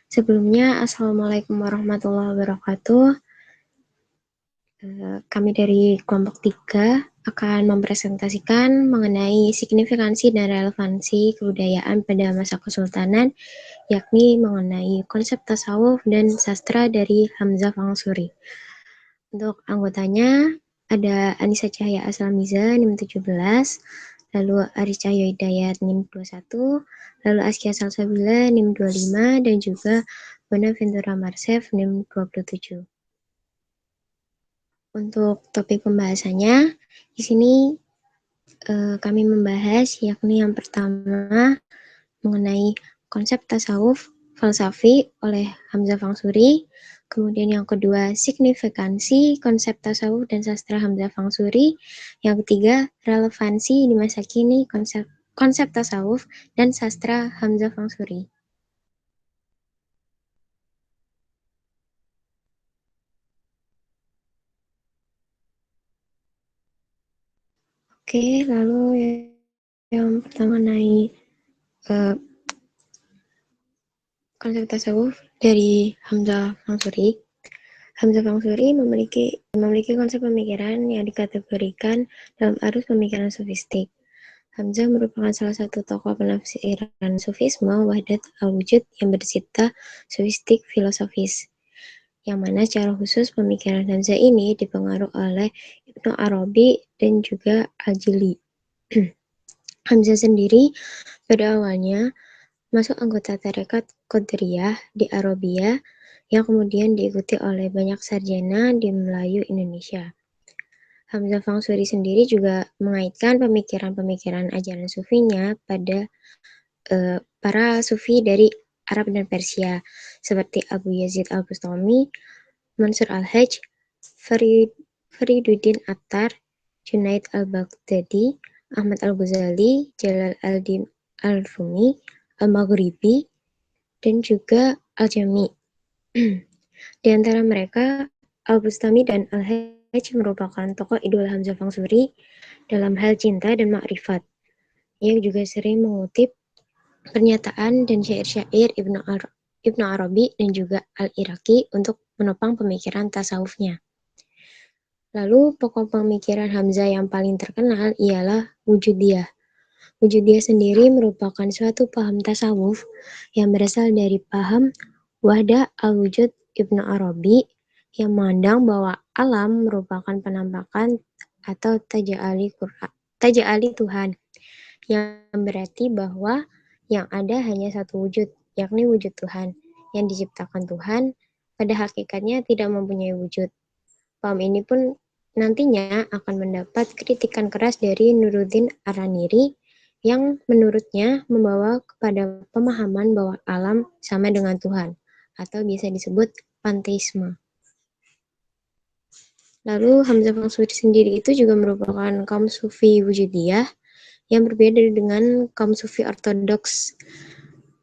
Sebelumnya, Assalamualaikum warahmatullahi wabarakatuh. Kami dari kelompok 3 akan mempresentasikan mengenai signifikansi dan relevansi kebudayaan pada masa Kesultanan, yakni mengenai konsep tasawuf dan sastra dari Hamzah Fangsuri. Untuk anggotanya ada Anissa Cahya Aslamiza, NIM 17, lalu Aris Cahyo Hidayat, NIM 21, lalu Askia Salsabila, NIM 25, dan juga Bonaventura Marsef, NIM 27. Untuk topik pembahasannya, di sini kami membahas yakni yang pertama mengenai konsep tasawuf falsafi oleh Hamzah Fangsuri, kemudian yang kedua signifikansi konsep tasawuf dan sastra Hamzah Fangsuri, yang ketiga relevansi di masa kini konsep tasawuf dan sastra Hamzah Fangsuri. Oke, lalu yang pertama mengenai konsep tasawuf dari Hamzah Fangsuri. Hamzah Fangsuri memiliki konsep pemikiran yang dikategorikan dalam arus pemikiran sufistik. Hamzah merupakan salah satu tokoh penafsiran sufisme wahdat al-wujud yang bersifat sufistik filosofis, yang mana secara khusus pemikiran Hamzah ini dipengaruhi oleh Ibnu Arabi dan juga Al-Jili. Hamzah sendiri pada awalnya masuk anggota tarekat Qadiriyah di Arabia yang kemudian diikuti oleh banyak sarjana di Melayu Indonesia. Hamzah Fangsuri sendiri juga mengaitkan pemikiran-pemikiran ajaran sufinya pada para sufi dari Arab dan Persia, seperti Abu Yazid Al-Bustami, Mansur Al-Hajj, Fariduddin Attar, Junaid Al-Baghdadi, Ahmad Al-Ghazali, Jalal al-Din Al-Rumi, Al-Maghribi, dan juga Al-Jami. Di antara mereka, Al-Bustami dan Al-Hajj merupakan tokoh idola Hamzah Fangsuri dalam hal cinta dan makrifat. Ia juga sering mengutip pernyataan dan syair-syair Ibnu Arabi dan juga Al-Iraqi untuk menopang pemikiran tasawufnya. Lalu pokok pemikiran Hamzah yang paling terkenal ialah Wujudiyah. Wujudiyah sendiri merupakan suatu paham tasawuf yang berasal dari paham Wahdah al-Wujud Ibnu Arabi yang memandang bahwa alam merupakan penampakan atau taja'ali Tuhan, yang berarti bahwa yang ada hanya satu wujud, yakni wujud Tuhan, yang diciptakan Tuhan pada hakikatnya tidak mempunyai wujud. Paham ini pun nantinya akan mendapat kritikan keras dari Nuruddin Araniri yang menurutnya membawa kepada pemahaman bahwa alam sama dengan Tuhan, atau bisa disebut panteisme. Lalu Hamzah Fangsuri sendiri itu juga merupakan kaum sufi wujudiyah yang berbeda dengan kaum sufi ortodoks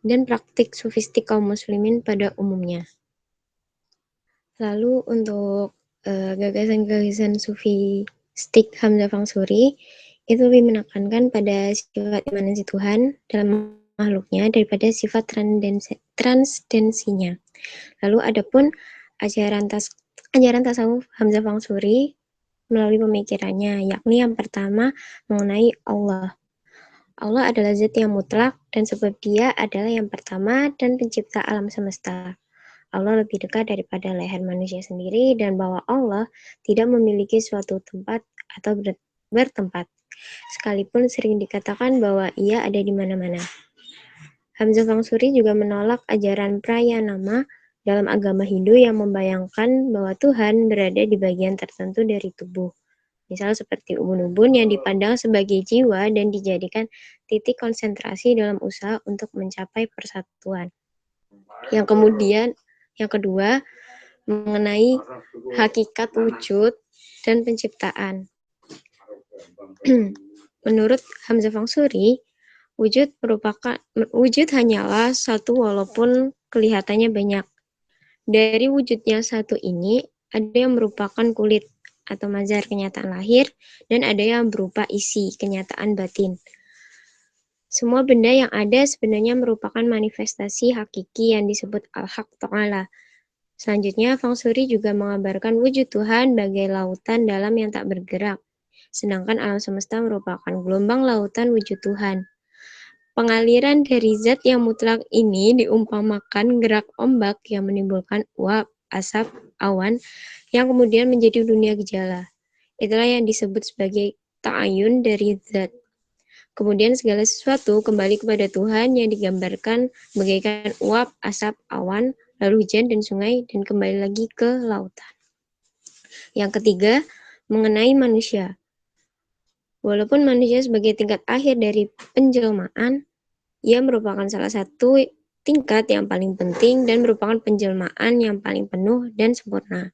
dan praktik sufistik kaum muslimin pada umumnya. Lalu untuk gagasan-gagasan sufistik Hamzah Fangsuri itu lebih menekankan pada sifat imanensi Tuhan dalam makhluknya daripada sifat transdensinya. Lalu adapun ajaran tasawuf Hamzah Fangsuri melalui pemikirannya, yakni yang pertama mengenai Allah. Allah adalah zat yang mutlak dan sebab dia adalah yang pertama dan pencipta alam semesta. Allah lebih dekat daripada leher manusia sendiri dan bahwa Allah tidak memiliki suatu tempat atau bertempat, sekalipun sering dikatakan bahwa ia ada di mana-mana. Hamzah Fangsuri juga menolak ajaran Prayanama dalam agama Hindu yang membayangkan bahwa Tuhan berada di bagian tertentu dari tubuh. Misal seperti ubun-ubun yang dipandang sebagai jiwa dan dijadikan titik konsentrasi dalam usaha untuk mencapai persatuan. Yang kedua, mengenai hakikat wujud dan penciptaan. Menurut Hamzah Fangsuri, wujud hanyalah satu walaupun kelihatannya banyak. Dari wujudnya satu ini, ada yang merupakan kulit atau mazhar kenyataan lahir, dan ada yang berupa isi kenyataan batin. Semua benda yang ada sebenarnya merupakan manifestasi hakiki yang disebut Al-Haq Ta'ala. Selanjutnya, Feng Shui juga mengabarkan wujud Tuhan bagai lautan dalam yang tak bergerak. Sedangkan alam semesta merupakan gelombang lautan wujud Tuhan. Pengaliran dari zat yang mutlak ini diumpamakan gerak ombak yang menimbulkan uap, asap, awan, yang kemudian menjadi dunia gejala. Itulah yang disebut sebagai ta'ayun dari zat. Kemudian segala sesuatu kembali kepada Tuhan yang digambarkan bagaikan uap, asap, awan, lalu hujan dan sungai, dan kembali lagi ke lautan. Yang ketiga, mengenai manusia. Walaupun manusia sebagai tingkat akhir dari penjelmaan, ia merupakan salah satu tingkat yang paling penting dan merupakan penjelmaan yang paling penuh dan sempurna.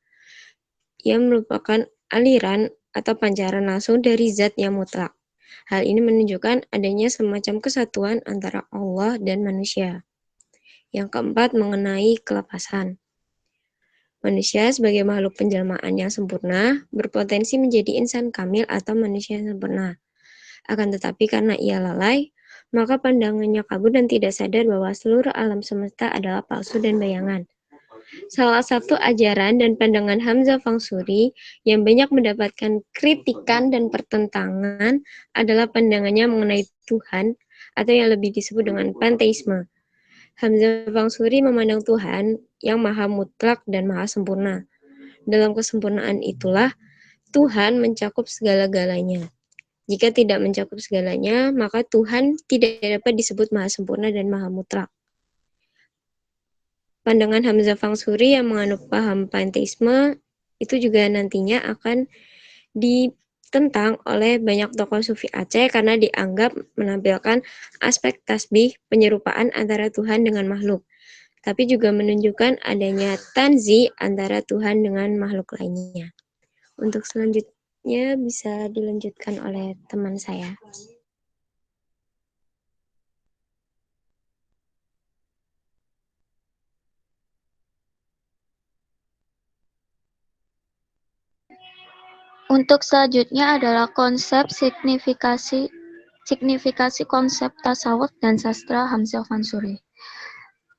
Ia merupakan aliran atau pancaran langsung dari zat yang mutlak. Hal ini menunjukkan adanya semacam kesatuan antara Allah dan manusia. Yang keempat, mengenai kelepasan. Manusia sebagai makhluk penjelmaan yang sempurna berpotensi menjadi insan kamil atau manusia yang sempurna. Akan tetapi karena ia lalai, maka pandangannya kabur dan tidak sadar bahwa seluruh alam semesta adalah palsu dan bayangan. Salah satu ajaran dan pandangan Hamzah Feng Shui yang banyak mendapatkan kritikan dan pertentangan adalah pandangannya mengenai Tuhan atau yang lebih disebut dengan panteisme. Hamzah Feng Shui memandang Tuhan yang maha mutlak dan maha sempurna. Dalam kesempurnaan itulah Tuhan mencakup segala-galanya. Jika tidak mencakup segalanya, maka Tuhan tidak dapat disebut maha sempurna dan maha mutlak. Pandangan Hamzah Feng Shui yang menganut paham panteisme itu juga nantinya akan ditentang oleh banyak tokoh Sufi Aceh karena dianggap menampilkan aspek tasbih penyerupaan antara Tuhan dengan makhluk, tapi juga menunjukkan adanya tanzi antara Tuhan dengan makhluk lainnya. Untuk selanjutnya bisa dilanjutkan oleh teman saya. Untuk selanjutnya adalah konsep signifikasi konsep tasawuf dan sastra Hamzah Feng Shui.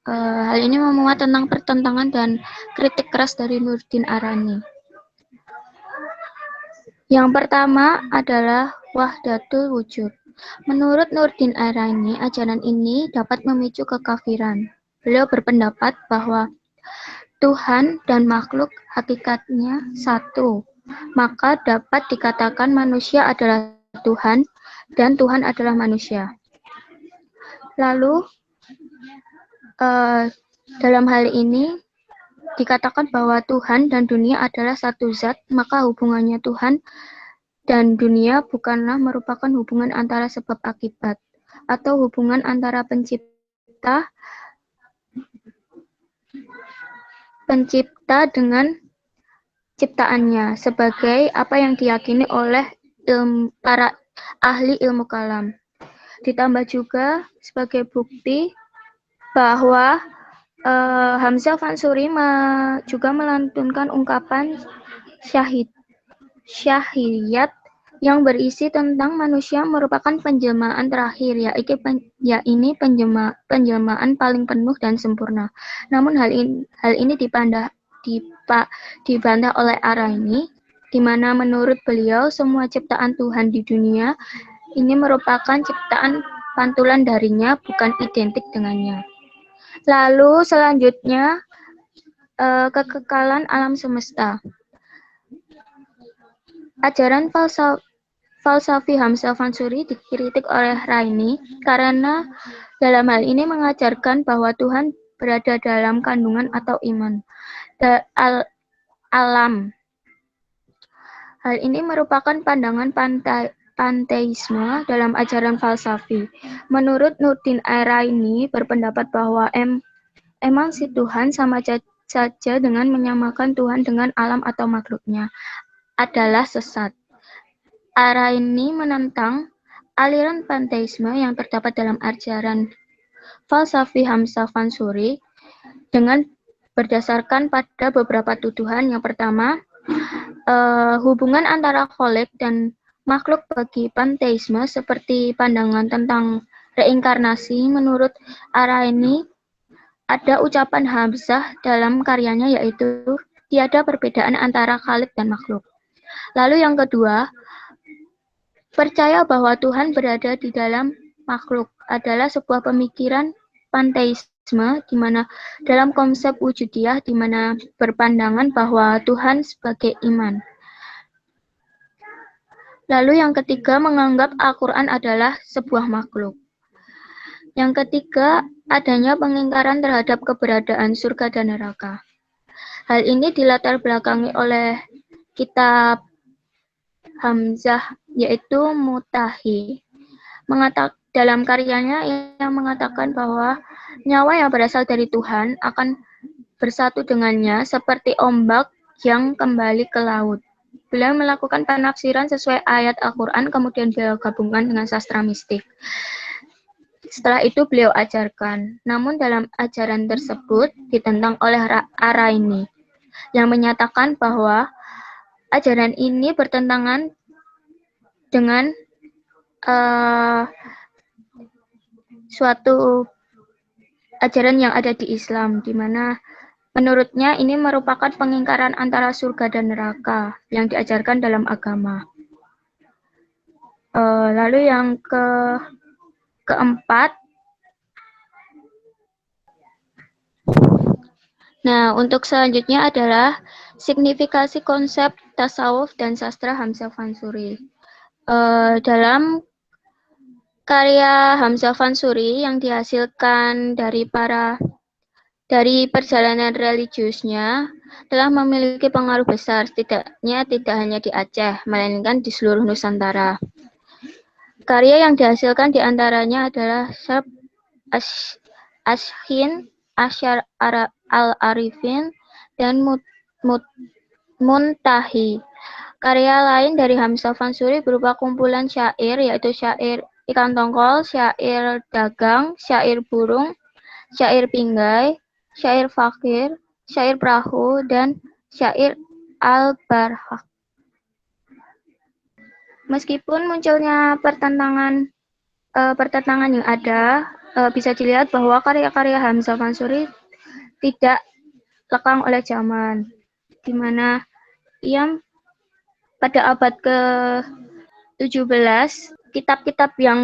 Hal ini memuat tentang pertentangan dan kritik keras dari Nuruddin Arani. Yang pertama adalah wahdatul wujud. Menurut Nuruddin Arani, ajaran ini dapat memicu kekafiran. Beliau berpendapat bahwa Tuhan dan makhluk hakikatnya satu, maka dapat dikatakan manusia adalah Tuhan dan Tuhan adalah manusia. Lalu dalam hal ini dikatakan bahwa Tuhan dan dunia adalah satu zat, maka hubungannya Tuhan dan dunia bukanlah merupakan hubungan antara sebab akibat atau hubungan antara pencipta dengan ciptaannya, sebagai apa yang diyakini oleh para ahli ilmu kalam. Ditambah juga sebagai bukti bahwa Hamzah Feng Shui juga melantunkan ungkapan syahiyat yang berisi tentang manusia merupakan penjelmaan terakhir, ini penjelmaan paling penuh dan sempurna. Namun hal ini dibantah oleh Arani, di mana menurut beliau semua ciptaan Tuhan di dunia ini merupakan ciptaan pantulan darinya, bukan identik dengannya. Lalu selanjutnya kekekalan alam semesta. Ajaran falsafi Hamzah Feng Shui dikritik oleh Raini karena dalam hal ini mengajarkan bahwa Tuhan berada dalam kandungan atau iman alam. Hal ini merupakan pandangan panteisme dalam ajaran falsafi. Menurut Nuruddin Raini berpendapat bahwa emang si Tuhan sama saja dengan menyamakan Tuhan dengan alam atau makhluknya adalah sesat. Araini menentang aliran panteisme yang terdapat dalam ajaran falsafi Hamzah Feng Shui dengan berdasarkan pada beberapa tuduhan. Yang pertama, hubungan antara kholik dan makhluk bagi panteisme seperti pandangan tentang reinkarnasi, menurut Araini ada ucapan Hamzah dalam karyanya yaitu tiada perbedaan antara Khalik dan makhluk. Lalu yang kedua, percaya bahwa Tuhan berada di dalam makhluk adalah sebuah pemikiran panteisme di mana dalam konsep wujudiyah di mana berpandangan bahwa Tuhan sebagai iman. Lalu yang ketiga, menganggap Al-Quran adalah sebuah makhluk. Yang ketiga, adanya pengingkaran terhadap keberadaan surga dan neraka. Hal ini dilatar belakangi oleh kitab Hamzah, yaitu Mutahi. Dalam karyanya, ia mengatakan bahwa nyawa yang berasal dari Tuhan akan bersatu dengannya seperti ombak yang kembali ke laut. Beliau melakukan penafsiran sesuai ayat Al-Quran, kemudian beliau gabungkan dengan sastra mistik. Setelah itu beliau ajarkan. Namun dalam ajaran tersebut ditentang oleh Araini yang menyatakan bahwa ajaran ini bertentangan dengan suatu ajaran yang ada di Islam, di mana menurutnya ini merupakan pengingkaran antara surga dan neraka yang diajarkan dalam agama. Lalu yang keempat, nah untuk selanjutnya adalah signifikasi konsep tasawuf dan sastra Hamzah Fansuri. Dalam karya Hamzah Fansuri yang dihasilkan dari perjalanan religiusnya telah memiliki pengaruh besar, setidaknya tidak hanya di Aceh, melainkan di seluruh Nusantara. Karya yang dihasilkan diantaranya adalah Syarh Ashhin, Asyar al-Arifin, dan Muntahi. Karya lain dari Hamzah Fansuri berupa kumpulan syair, yaitu syair ikan tongkol, syair dagang, syair burung, syair pinggai, syair fakir, syair perahu, dan syair al-barhaq. Meskipun munculnya pertentangan yang ada, bisa dilihat bahwa karya-karya Hamzah Fansuri tidak lekang oleh zaman, di mana ia pada abad ke-17, kitab-kitab yang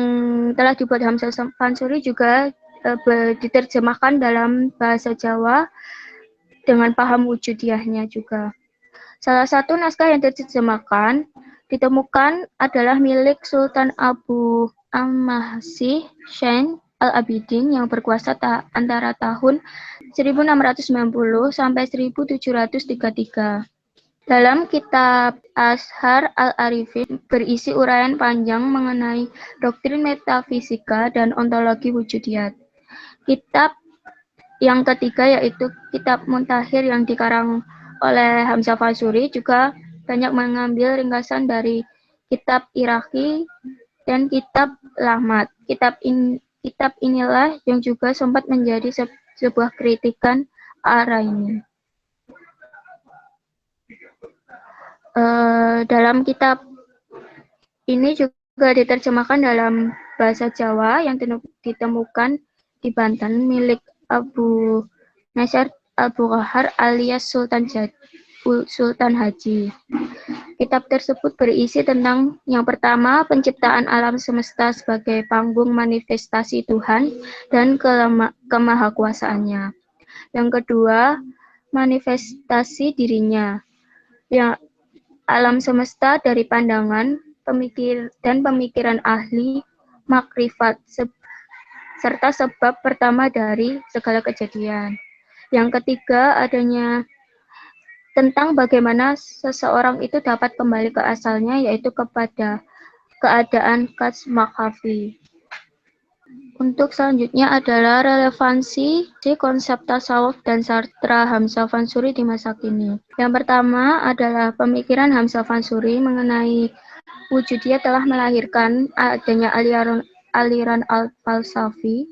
telah dibuat Hamzah Fansuri juga diterjemahkan dalam bahasa Jawa dengan paham wujudiyahnya juga. Salah satu naskah yang diterjemahkan ditemukan adalah milik Sultan Abu Al-Mahsih Syain Al-Abidin yang berkuasa antara tahun 1690 sampai 1733. Dalam kitab Ashar al-Arifin berisi uraian panjang mengenai doktrin metafisika dan ontologi wujudiyat. Kitab yang ketiga yaitu kitab Muntahir yang dikarang oleh Hamzah Fansuri juga banyak mengambil ringkasan dari kitab Iraqi dan kitab Lahmat. Kitab inilah yang juga sempat menjadi sebuah kritikan Araini. Dalam kitab ini juga diterjemahkan dalam bahasa Jawa yang ditemukan di Banten milik Abu Nasr Al-Bukhar alias Sultan Haji. Kitab tersebut berisi tentang yang pertama, penciptaan alam semesta sebagai panggung manifestasi Tuhan dan kemahakuasaannya. Yang kedua, manifestasi dirinya. Yang alam semesta dari pandangan, pemikiran ahli, makrifat, serta sebab pertama dari segala kejadian. Yang ketiga, adanya tentang bagaimana seseorang itu dapat kembali ke asalnya, yaitu kepada keadaan kasmakafi. Untuk selanjutnya adalah relevansi konsep tasawuf dan sastra Hamzah Fansuri di masa kini. Yang pertama adalah pemikiran Hamzah Fansuri mengenai wujudiyah telah melahirkan adanya aliran al-falsafi,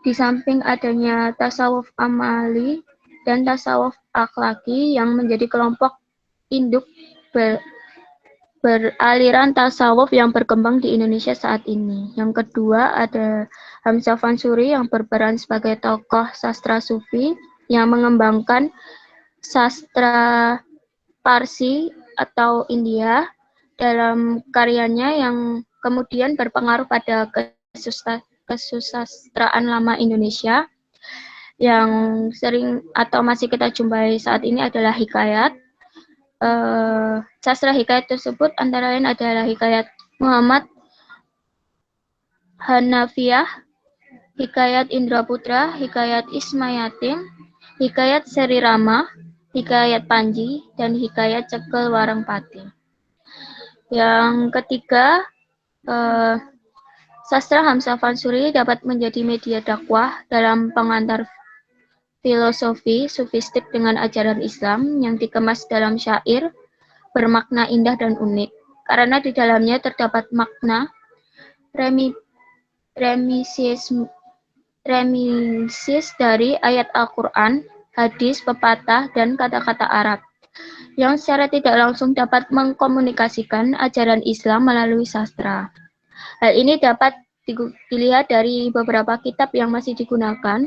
di samping adanya tasawuf amali dan tasawuf akhlaki yang menjadi kelompok induk beraliran tasawuf yang berkembang di Indonesia saat ini. Yang kedua ada Hamzah Fansuri yang berperan sebagai tokoh sastra sufi yang mengembangkan sastra Parsi atau India dalam karyanya yang kemudian berpengaruh pada kesusastraan lama Indonesia yang sering atau masih kita jumpai saat ini adalah hikayat. Sastra hikayat tersebut antara lain adalah hikayat Muhammad Hanafiah, hikayat Indra Putra, hikayat Ismayatin, hikayat Seri Rama, hikayat Panji, dan hikayat Cekel Warengpati. Yang ketiga, sastra Hamzah Fansuri dapat menjadi media dakwah dalam pengantar filosofi sufistik dengan ajaran Islam yang dikemas dalam syair bermakna indah dan unik, karena di dalamnya terdapat makna remisis dari ayat Al-Quran, hadis, pepatah, dan kata-kata Arab, yang secara tidak langsung dapat mengkomunikasikan ajaran Islam melalui sastra. Hal ini dapat dilihat dari beberapa kitab yang masih digunakan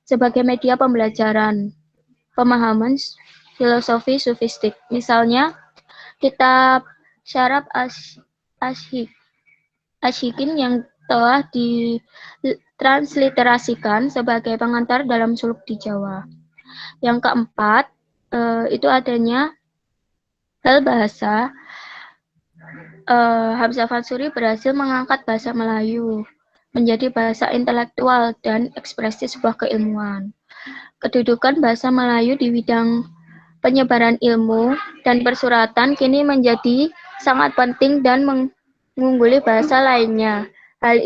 sebagai media pembelajaran pemahaman filosofi sufistik. Misalnya, kitab Syarab Ashikin yang telah ditransliterasikan sebagai pengantar dalam suluk di Jawa. Yang keempat, itu adanya hal bahasa. Hamzah Fansuri berhasil mengangkat bahasa Melayu menjadi bahasa intelektual dan ekspresi sebuah keilmuan. Kedudukan bahasa Melayu di bidang penyebaran ilmu dan persuratan kini menjadi sangat penting dan mengungguli bahasa lainnya. Hal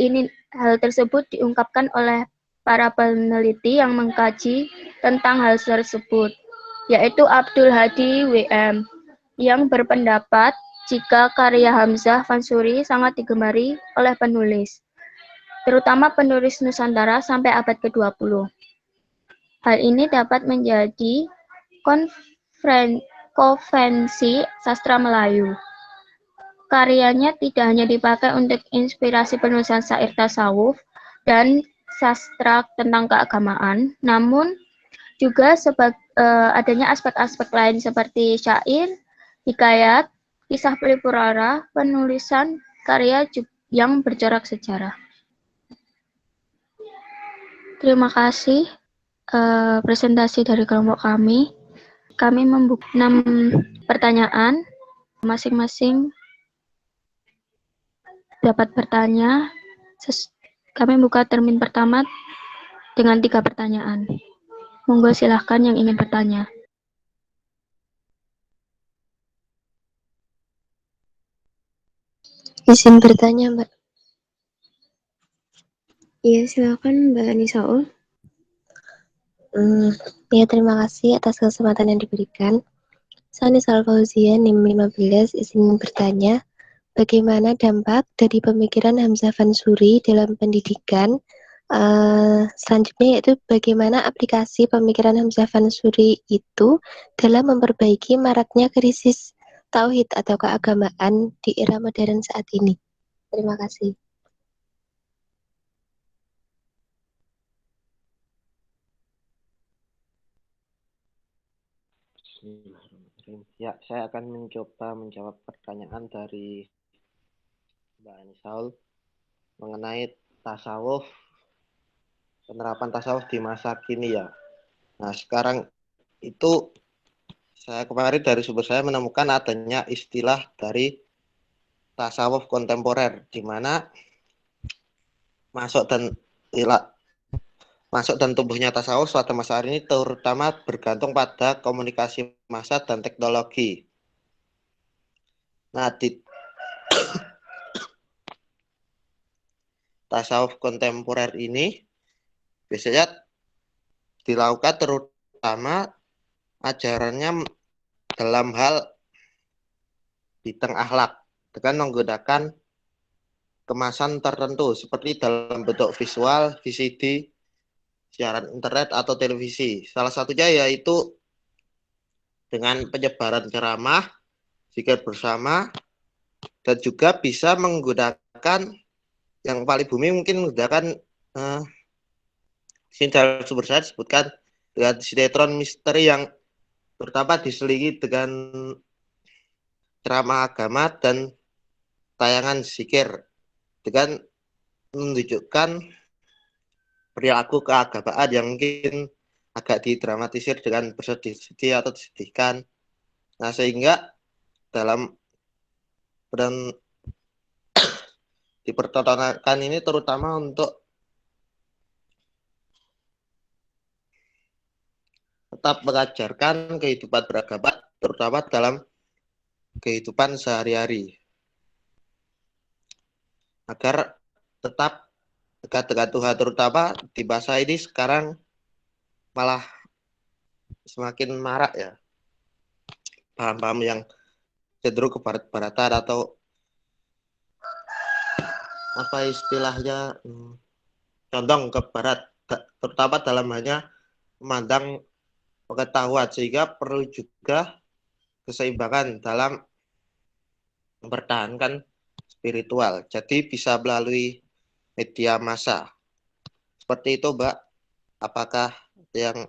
tersebut diungkapkan oleh para peneliti yang mengkaji tentang hal tersebut, yaitu Abdul Hadi WM, yang berpendapat jika karya Hamzah Fansuri sangat digemari oleh penulis, terutama penulis Nusantara sampai abad ke-20. Hal ini dapat menjadi konvensi sastra Melayu. Karyanya tidak hanya dipakai untuk inspirasi penulisan syair tasawuf dan sastra tentang keagamaan, namun juga adanya aspek-aspek lain seperti syair, hikayat, kisah pelipurara, penulisan karya yang bercorak sejarah. Terima kasih presentasi dari kelompok kami. Kami membuka 6 pertanyaan, masing-masing dapat bertanya. Kami buka termin pertama dengan 3 pertanyaan. Monggo silahkan yang ingin bertanya. Izin bertanya, Mbak. Iya, silakan Mbak Anisaul. Ya, terima kasih atas kesempatan yang diberikan. Saya Nisal Fauzia, NIM 15, izin bertanya, bagaimana dampak dari pemikiran Hamzah Fansuri dalam pendidikan? Selanjutnya yaitu bagaimana aplikasi pemikiran Hamzah Fansuri itu dalam memperbaiki maraknya krisis tauhid atau keagamaan di era modern saat ini. Terima kasih. Ya, saya akan mencoba menjawab pertanyaan dari Mbak Anisaul mengenai tasawuf, penerapan tasawuf di masa kini ya. Nah, sekarang itu saya kemarin dari sumber saya menemukan adanya istilah dari tasawuf kontemporer, di mana masuk dan tumbuhnya tasawuf pada masa hari ini terutama bergantung pada komunikasi massa dan teknologi. Nah, di tasawuf kontemporer ini biasanya dilakukan terutama ajarannya dalam hal bidang akhlak dengan menggunakan kemasan tertentu seperti dalam bentuk visual, VCD, siaran internet atau televisi. Salah satunya yaitu dengan penyebaran ceramah, zikir bersama, dan juga bisa menggunakan yang paling bumi mungkin menggunakan sini dalam sumber saya disebutkan dengan sinetron misteri yang terutama diselingi dengan ceramah agama dan tayangan zikir dengan menunjukkan perilaku keagamaan yang mungkin agak didramatisir dengan bersedih-sedih atau disedihkan. Nah, sehingga dalam dan dipertontonkan ini terutama untuk tetap mengajarkan kehidupan beragama, terutama dalam kehidupan sehari-hari, agar tetap dekat dengan Tuhan, terutama di masa ini sekarang malah semakin marak ya paham-paham yang cenderung ke barat-baratan atau apa istilahnya condong ke barat, terutama dalam hanya memandang pengetahuan, sehingga perlu juga keseimbangan dalam mempertahankan spiritual. Jadi bisa melalui media massa. Seperti itu, Mbak. Apakah yang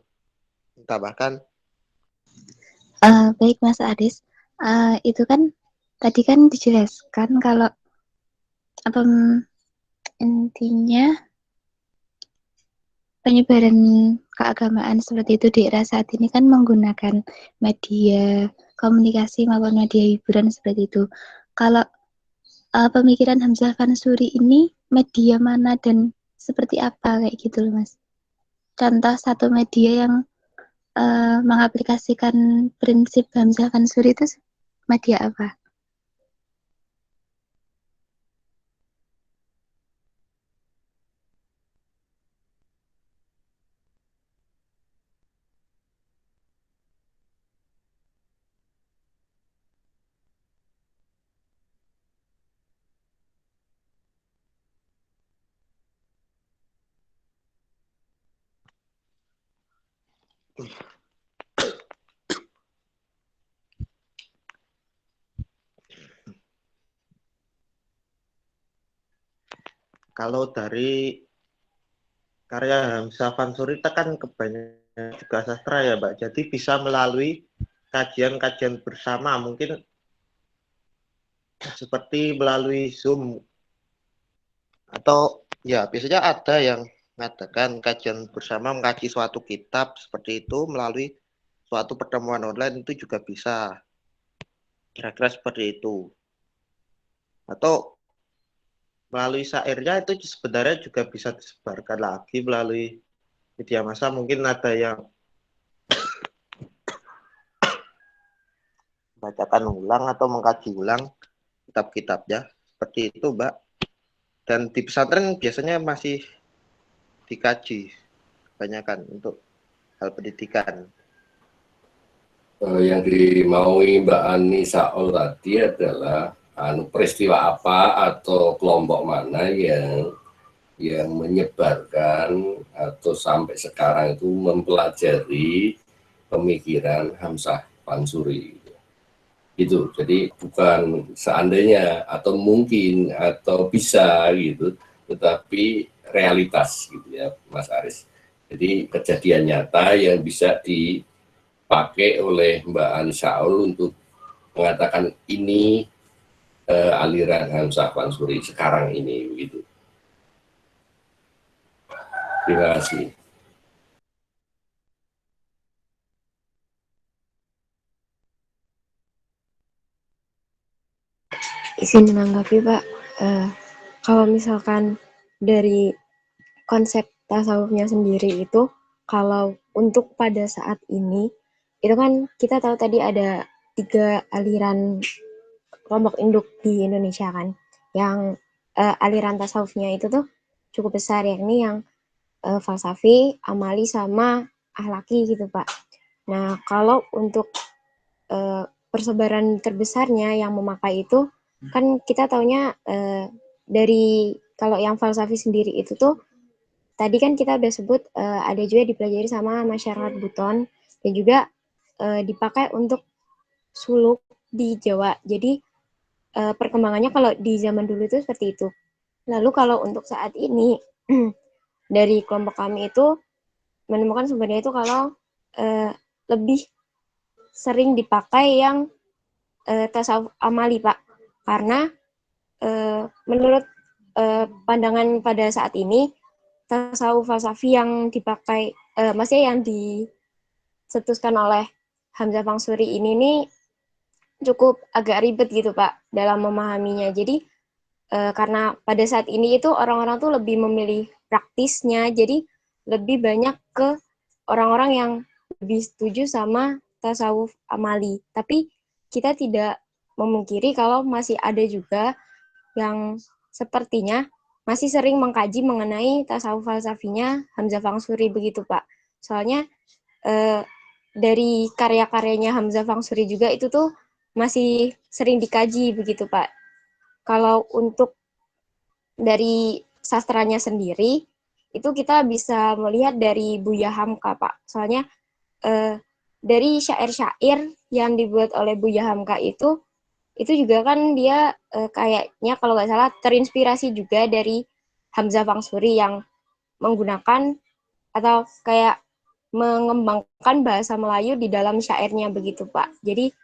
ditambahkan? Baik Mas Aris, itu kan tadi kan dijelaskan kalau intinya penyebaran keagamaan seperti itu di era saat ini kan menggunakan media komunikasi maupun media hiburan seperti itu. Kalau pemikiran Hamzah Fansuri ini media mana dan seperti apa kayak gitu loh Mas. Contoh satu media yang mengaplikasikan prinsip Hamzah Fansuri itu media apa? Kalau dari karya Hamzah Fansuri itu kan kebanyakan juga sastra ya, Mbak. Jadi bisa melalui kajian-kajian bersama, mungkin seperti melalui Zoom, atau ya biasanya ada yang mengadakan kajian bersama, mengkaji suatu kitab seperti itu melalui suatu pertemuan online, itu juga bisa. Kira-kira seperti itu. Atau melalui syairnya itu sebenarnya juga bisa disebarkan lagi melalui media massa. Mungkin ada yang bacakan ulang atau mengkaji ulang kitab-kitabnya. Seperti itu, Mbak. Dan di pesantren biasanya masih dikaji kebanyakan untuk hal pendidikan. Yang dimaui Mbak Ani Saul tadi adalah peristiwa apa atau kelompok mana yang menyebarkan atau sampai sekarang itu mempelajari pemikiran Hamzah Fansuri. Gitu. Jadi bukan seandainya atau mungkin atau bisa gitu, tetapi realitas gitu ya Mas Aris. Jadi kejadian nyata yang bisa dipakai oleh Mbak Ani Saul untuk mengatakan ini aliran Hamzah Fansuri sekarang ini gitu. Terima kasih. Izin menanggapi Pak, kalau misalkan dari konsep tasawufnya sendiri itu, kalau untuk pada saat ini, itu kan kita tahu tadi ada 3 aliran kelompok induk di Indonesia kan, yang aliran tasawufnya itu tuh cukup besar, yakni yang falsafi, amali, sama akhlaki gitu Pak. Nah, kalau untuk persebaran terbesarnya yang memakai itu, kan kita taunya dari kalau yang falsafi sendiri itu tuh tadi kan kita udah sebut ada juga dipelajari sama masyarakat Buton dan juga dipakai untuk suluk di Jawa. Jadi perkembangannya kalau di zaman dulu itu seperti itu. Lalu kalau untuk saat ini dari kelompok kami itu menemukan sumbernya itu kalau lebih sering dipakai yang tasawuf amali, Pak. Karena menurut pandangan pada saat ini, tasawuf falsafi yang dipakai, maksudnya yang dicetuskan oleh Hamzah Fangsuri ini nih cukup agak ribet gitu, Pak, dalam memahaminya. Jadi karena pada saat ini itu orang-orang tuh lebih memilih praktisnya, jadi lebih banyak ke orang-orang yang lebih setuju sama tasawuf amali. Tapi kita tidak memungkiri kalau masih ada juga yang sepertinya masih sering mengkaji mengenai tasawuf falsafinya Hamzah Fangsuri begitu, Pak. Soalnya dari karya-karyanya Hamzah Fangsuri juga itu tuh masih sering dikaji begitu, Pak. Kalau untuk dari sastranya sendiri, itu kita bisa melihat dari Buya Hamka, Pak. Soalnya dari syair-syair yang dibuat oleh Buya Hamka itu juga kan dia kayaknya kalau nggak salah terinspirasi juga dari Hamzah Fangsuri yang menggunakan atau kayak mengembangkan bahasa Melayu di dalam syairnya begitu, Pak. Jadi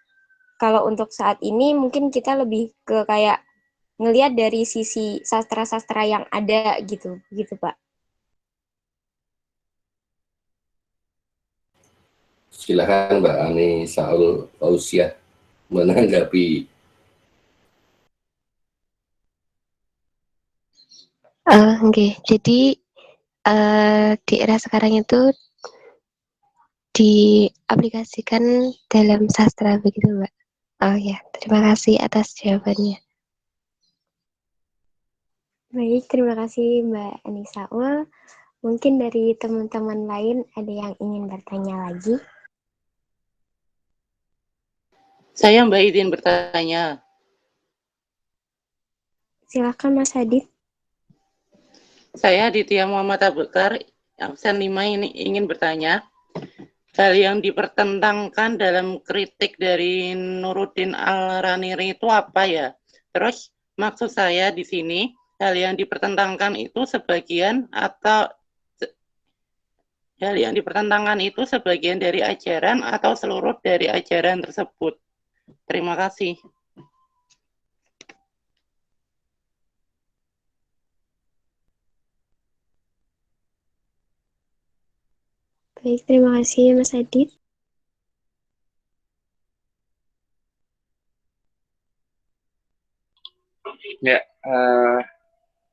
kalau untuk saat ini mungkin kita lebih ke kayak ngelihat dari sisi sastra-sastra yang ada gitu Pak. Silakan Mbak Ani Saul Fauziah menanggapi. Oke, jadi di era sekarang itu diaplikasikan dalam sastra begitu, Mbak. Oh ya, terima kasih atas jawabannya. Baik, terima kasih Mbak Anissa Ul. Mungkin dari teman-teman lain ada yang ingin bertanya lagi? Saya Mbak Idin bertanya. Silakan Mas Hadid. Saya Aditya Muhammad Abukar, absen 5 ini ingin bertanya. Hal yang dipertentangkan dalam kritik dari Nuruddin Al-Raniri itu apa ya? Terus maksud saya di sini, hal yang dipertentangkan itu sebagian atau hal yang dipertentangkan itu sebagian dari ajaran atau seluruh dari ajaran tersebut? Terima kasih. Baik, terima kasih Mas Hadid. Ya,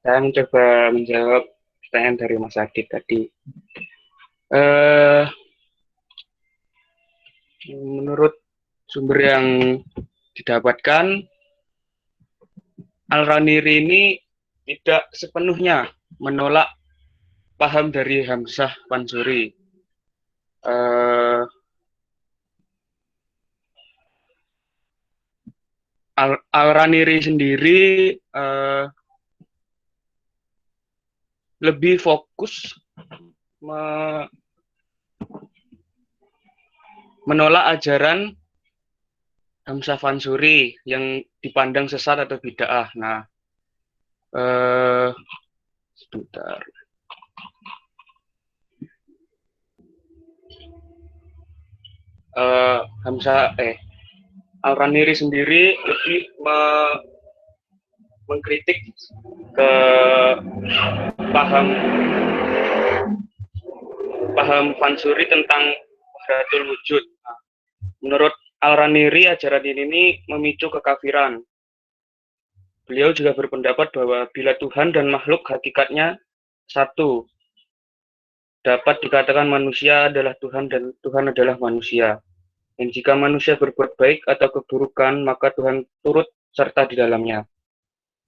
saya mencoba menjawab pertanyaan dari Mas Adit tadi. Menurut sumber yang didapatkan, Al-Raniri ini tidak sepenuhnya menolak paham dari Hamzah Fansuri. Al-Raniri sendiri lebih fokus menolak ajaran Hamzah Fansuri yang dipandang sesat atau bid'ah. Nah, sebentar. Al-Raniri sendiri lebih mengkritik ke paham Fansuri tentang wahdatul wujud. Nah, menurut Al-Raniri, ajaran ini memicu kekafiran. Beliau juga berpendapat bahwa bila Tuhan dan makhluk hakikatnya satu, dapat dikatakan manusia adalah Tuhan dan Tuhan adalah manusia. Dan jika manusia berbuat baik atau keburukan, maka Tuhan turut serta di dalamnya.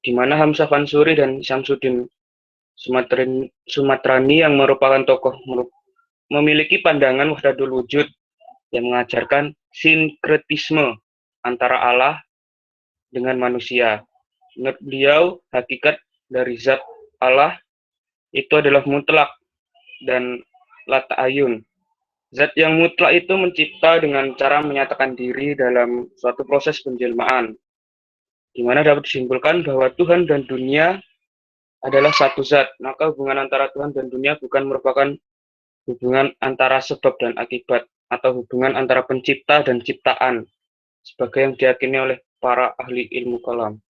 Di mana Hamzah Fansuri dan Syamsuddin Sumatrani yang merupakan tokoh memiliki pandangan wahdatul wujud yang mengajarkan sinkretisme antara Allah dengan manusia. Menurut beliau, hakikat dari zat Allah itu adalah mutlak dan la ta'ayun. Zat yang mutlak itu mencipta dengan cara menyatakan diri dalam suatu proses penjelmaan. di mana dapat disimpulkan bahwa Tuhan dan dunia adalah satu zat. Maka hubungan antara Tuhan dan dunia bukan merupakan hubungan antara sebab dan akibat, atau hubungan antara pencipta dan ciptaan, sebagai yang diyakini oleh para ahli ilmu kalam.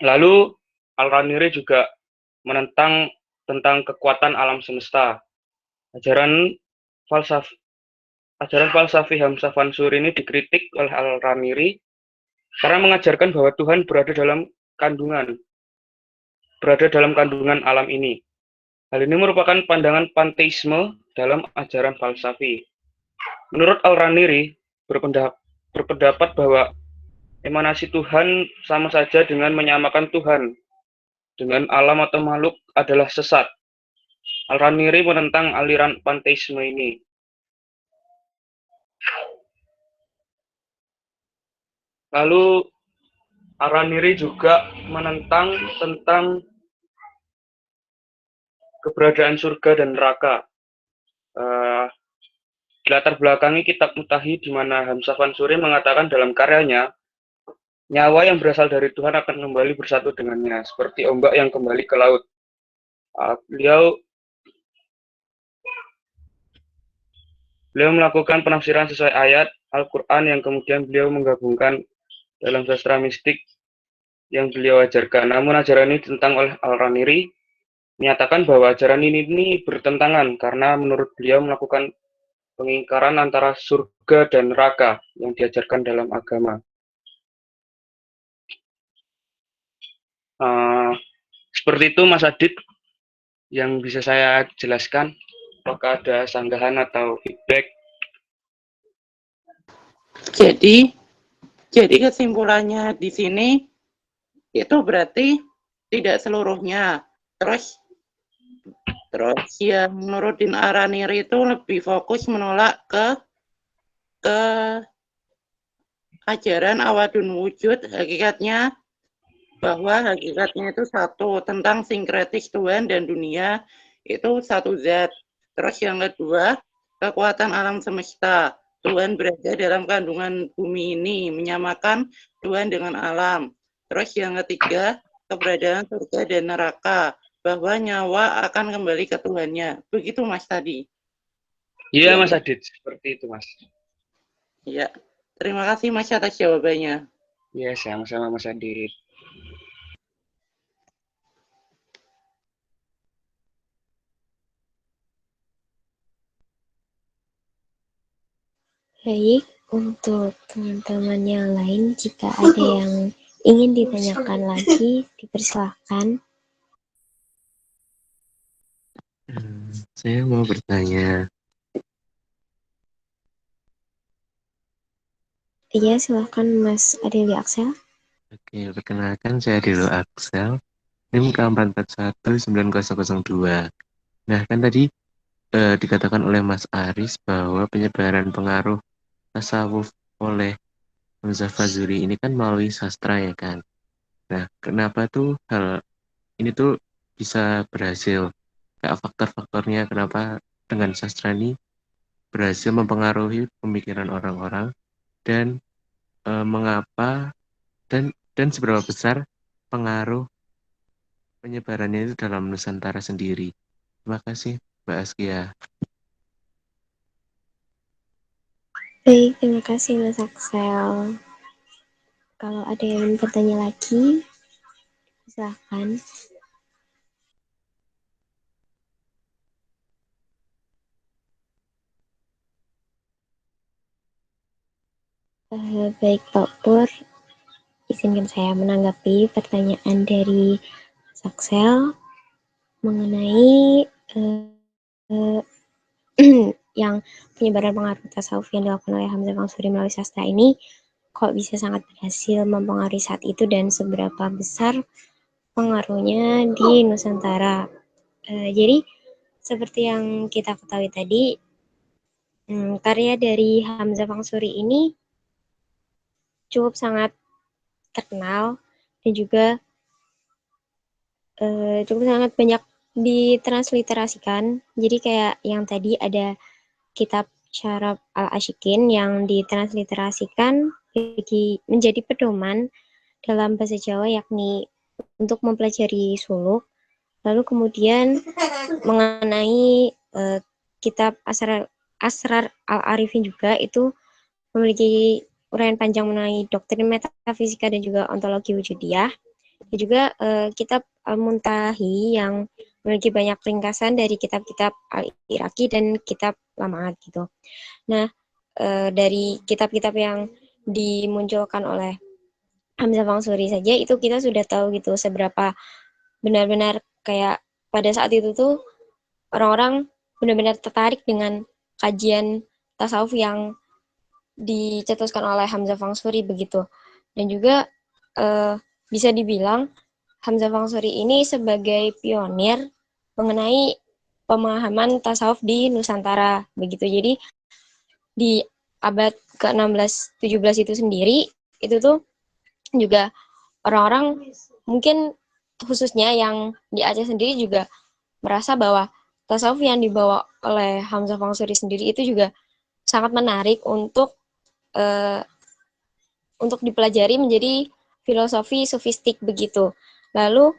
Lalu Al-Raniri juga menentang tentang kekuatan alam semesta. Ajaran falsafi Hamzah Fansuri ini dikritik oleh Al-Raniri karena mengajarkan bahwa Tuhan berada dalam kandungan alam ini. Hal ini merupakan pandangan panteisme dalam ajaran falsafi. Menurut Al-Raniri berpendapat bahwa emanasi Tuhan sama saja dengan menyamakan Tuhan dengan alam atau makhluk adalah sesat. Al-Raniri menentang aliran panteisme ini. Lalu Al-Raniri juga menentang tentang keberadaan surga dan neraka. Latar belakangi kitab Mutahi, di mana Hamzah Fansuri mengatakan dalam karyanya, nyawa yang berasal dari Tuhan akan kembali bersatu dengannya, seperti ombak yang kembali ke laut. Beliau melakukan penafsiran sesuai ayat Al-Quran yang kemudian beliau menggabungkan dalam sastra mistik yang beliau ajarkan. Namun ajaran ini ditentang oleh Al-Raniri, menyatakan bahwa ajaran ini bertentangan karena menurut beliau melakukan pengingkaran antara surga dan neraka yang diajarkan dalam agama. Seperti itu Mas Adit yang bisa saya jelaskan. Apakah ada sanggahan atau feedback? Jadi kesimpulannya di sini itu berarti tidak seluruhnya. Terus yang Nuruddin Al-Raniri itu lebih fokus menolak ke ajaran awadun wujud, hakikatnya bahwa hakikatnya itu satu, tentang sinkretis Tuhan dan dunia itu satu zat. Terus yang kedua, kekuatan alam semesta. Tuhan berada dalam kandungan bumi ini, menyamakan Tuhan dengan alam. Terus yang ketiga, keberadaan surga dan neraka, bahwa nyawa akan kembali ke Tuhannya. Begitu Mas tadi. Iya Mas Adit, seperti itu Mas. Iya, terima kasih Mas atas jawabannya. Iya, sama-sama Mas Adit. Baik, untuk teman-teman yang lain, jika ada yang ingin ditanyakan lagi, dipersilahkan. Saya mau bertanya. Iya, silakan Mas Adeli Aksel. Oke, perkenalkan saya Adelo Aksel, NIM K441902. Nah, kan tadi dikatakan oleh Mas Aris bahwa penyebaran pengaruh tasawuf oleh Hamzah Fansuri ini kan melalui sastra ya kan. Nah, kenapa tuh hal ini tuh bisa berhasil? Kayak faktor-faktornya kenapa dengan sastra ini berhasil mempengaruhi pemikiran orang-orang dan mengapa dan seberapa besar pengaruh penyebarannya itu dalam Nusantara sendiri. Terima kasih Mbak Askia. Baik, terima kasih Mas Aksel. Kalau ada yang ingin bertanya lagi, silakan. Baik Pak Pur, izinkan saya menanggapi pertanyaan dari Mas Aksel mengenai yang penyebaran pengaruh tasawuf yang dilakukan oleh Hamzah Fansuri melalui sastra ini kok bisa sangat berhasil mempengaruhi saat itu dan seberapa besar pengaruhnya di Nusantara. Jadi seperti yang kita ketahui tadi, karya dari Hamzah Fansuri ini cukup sangat terkenal dan juga cukup sangat banyak ditransliterasikan. Jadi kayak yang tadi ada kitab Syaraf al-Ashikin yang ditransliterasikan menjadi pedoman dalam bahasa Jawa, yakni untuk mempelajari suluk. Lalu kemudian mengenai kitab Asrar Al-Arifin juga itu memiliki uraian panjang mengenai doktrin metafisika dan juga ontologi wujudiyah. Dan juga kitab Al-Muntahi yang memiliki banyak ringkasan dari kitab-kitab Al-Iraqi dan kitab Lamaat gitu. Nah, dari kitab-kitab yang dimunculkan oleh Hamzah Fangsuri saja itu kita sudah tahu gitu seberapa benar-benar kayak pada saat itu tuh orang-orang benar-benar tertarik dengan kajian tasawuf yang dicetuskan oleh Hamzah Fangsuri begitu. Dan juga bisa dibilang Hamzah Fangsuri ini sebagai pionir mengenai pemahaman tasawuf di Nusantara begitu. Jadi di abad ke-16 17 itu sendiri itu tuh juga orang-orang mungkin khususnya yang di Aceh sendiri juga merasa bahwa tasawuf yang dibawa oleh Hamzah Fangsuri sendiri itu juga sangat menarik untuk dipelajari menjadi filosofi sufistik begitu. Lalu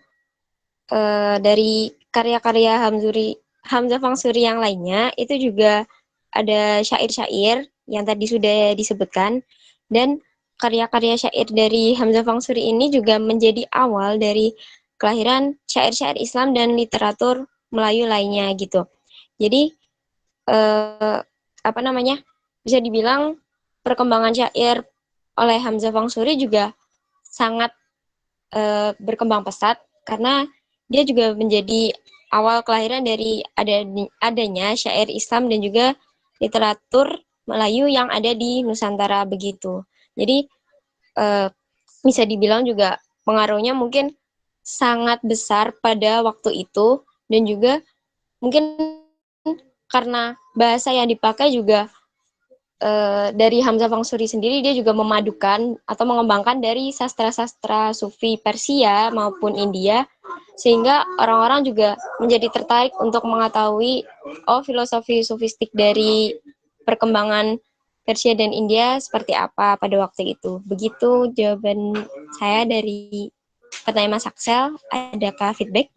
dari karya-karya Hamzah Fangsuri yang lainnya itu juga ada syair-syair yang tadi sudah disebutkan, dan karya-karya syair dari Hamzah Fangsuri ini juga menjadi awal dari kelahiran syair-syair Islam dan literatur Melayu lainnya gitu. Jadi bisa dibilang perkembangan syair oleh Hamzah Fangsuri juga sangat berkembang pesat karena dia juga menjadi awal kelahiran dari adanya syair Islam dan juga literatur Melayu yang ada di Nusantara begitu. Jadi bisa dibilang juga pengaruhnya mungkin sangat besar pada waktu itu, dan juga mungkin karena bahasa yang dipakai juga dari Hamzah Fangsuri sendiri, dia juga memadukan atau mengembangkan dari sastra-sastra Sufi Persia maupun India, sehingga orang-orang juga menjadi tertarik untuk mengetahui filosofi sufistik dari perkembangan Persia dan India seperti apa pada waktu itu. Begitu jawaban saya dari pertanyaan Mas Aksel. Adakah feedback?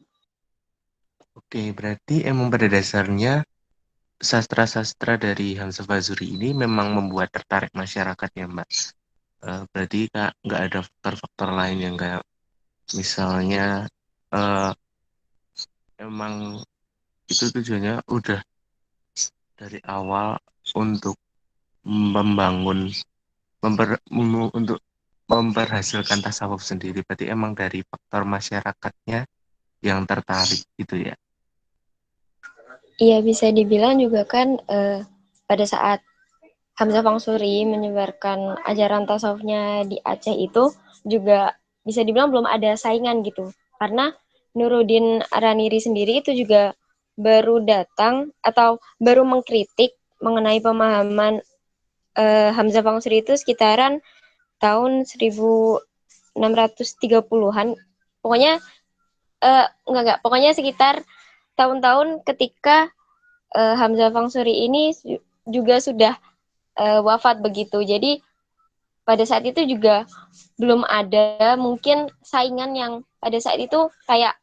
Oke, berarti emang pada dasarnya sastra-sastra dari Hamzah Fangsuri ini memang membuat tertarik masyarakat ya, Mbak. Berarti nggak ada faktor-faktor lain yang kayak misalnya emang itu tujuannya udah dari awal untuk untuk memberhasilkan tasawuf sendiri. Berarti emang dari faktor masyarakatnya yang tertarik gitu ya. Iya, bisa dibilang juga kan pada saat Hamzah Fangsuri menyebarkan ajaran tasawufnya di Aceh itu juga bisa dibilang belum ada saingan gitu. Karena Nuruddin Araniri sendiri itu juga baru datang atau baru mengkritik mengenai pemahaman Hamzah Fangsuri itu sekitaran tahun 1630-an. Pokoknya pokoknya sekitar tahun-tahun ketika Hamzah Fangsuri ini juga sudah wafat begitu. Jadi pada saat itu juga belum ada mungkin saingan yang pada saat itu kayak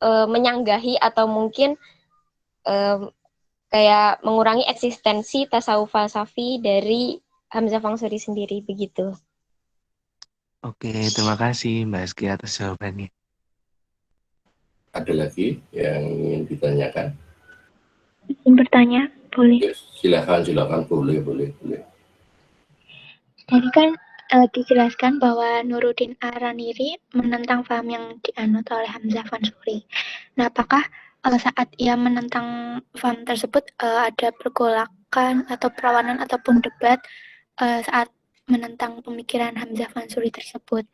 menyanggahi atau mungkin kayak mengurangi eksistensi tasawuf falsafi dari Hamzah Fangsuri sendiri begitu. Oke, terima kasih Mbak Eski atas jawabannya. Ada lagi yang ingin ditanyakan? Ingin bertanya, boleh? Ya, silakan, boleh. Tadi kan dijelaskan bahwa Nuruddin Araniri menentang paham yang dianut oleh Hamzah Fangsuri. Nah, apakah saat ia menentang paham tersebut ada pergolakan atau perlawanan ataupun debat saat menentang pemikiran Hamzah Fangsuri tersebut?